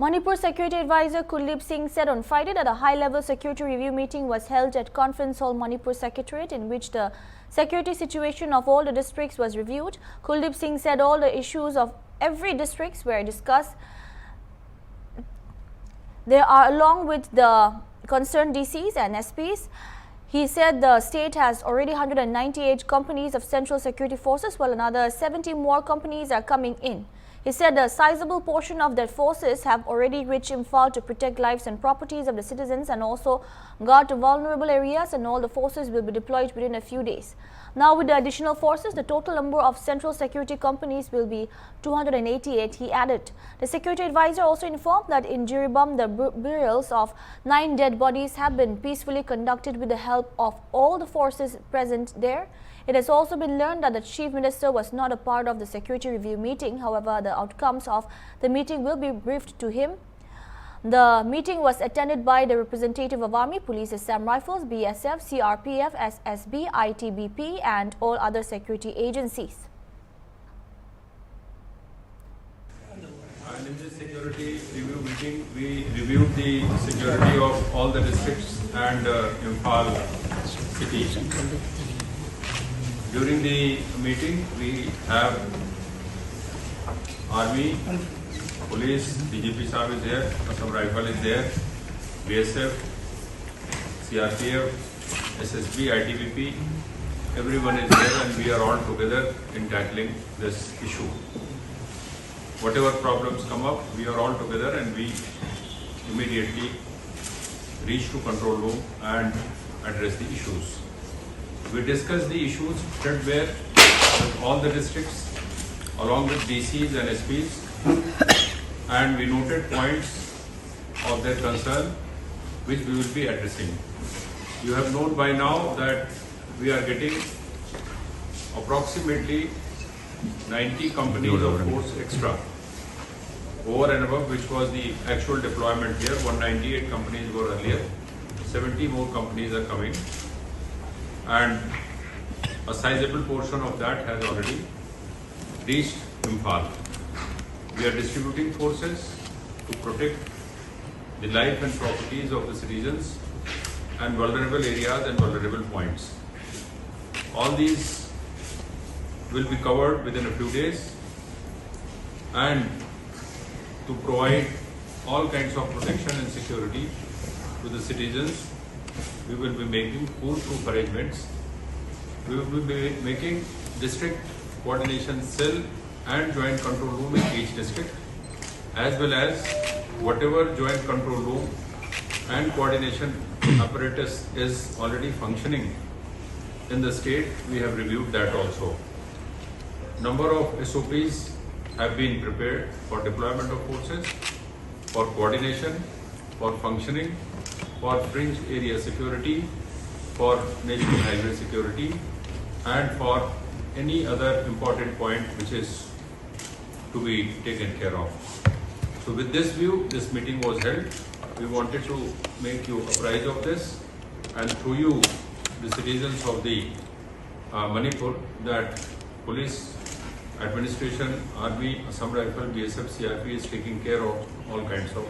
Manipur Security Advisor Kuldeep Singh said on Friday that a high-level security review meeting was held at Conference Hall Manipur Secretariat in which the security situation of all the districts was reviewed. Kuldeep Singh said all the issues of every district were discussed. There are along with the concerned DCs and SPs. He said the state has already 198 companies of Central Security Forces while another 70 more companies are coming in. He said a sizable portion of their forces have already reached Imphal to protect lives and properties of the citizens and also guard vulnerable areas, and all the forces will be deployed within a few days. Now with the additional forces, the total number of central security companies will be 288, he added. The security advisor also informed that in Jiribam, the burials of 9 dead bodies have been peacefully conducted with the help of all the forces present there. It has also been learned that the Chief Minister was not a part of the security review meeting. However, the outcomes of the meeting will be briefed to him. The meeting was attended by the representative of Army, Police, Assam Rifles, BSF, CRPF, SSB, ITBP and all other security agencies. And in this security review meeting, we reviewed the security of all the districts and Imphal city. During the meeting, we have Army, Police, DGP Sahib is there, Assam Rifle is there, BSF, CRPF, SSB, ITBP, everyone is there and we are all together in tackling this issue. Whatever problems come up, we are all together and we immediately reach to control room and address the issues. We discussed the issues threadbare with all the districts along with DCs and SPs, and we noted points of their concern which we will be addressing. You have known by now that we are getting approximately 90 companies of force extra over and above which was the actual deployment here. 198 companies were earlier, 70 more companies are coming, and a sizable portion of that has already reached Imphal. We are distributing forces to protect the life and properties of the citizens and vulnerable areas and vulnerable points. All these will be covered within a few days, and to provide all kinds of protection and security to the citizens, we will be making foolproof arrangements. We will be making district coordination cell and joint control room in each district, as well as whatever joint control room and coordination apparatus is already functioning in the state. We have reviewed that also. Number of SOPs have been prepared for deployment of forces, for coordination, for functioning, for fringe area security, for national highway security, and for any other important point which is to be taken care of. So with this view, this meeting was held. We wanted to make you apprised of this and through you, the citizens of the Manipur, that police, administration, Army, Assam Rifle, BSF, CRP is taking care of all kinds of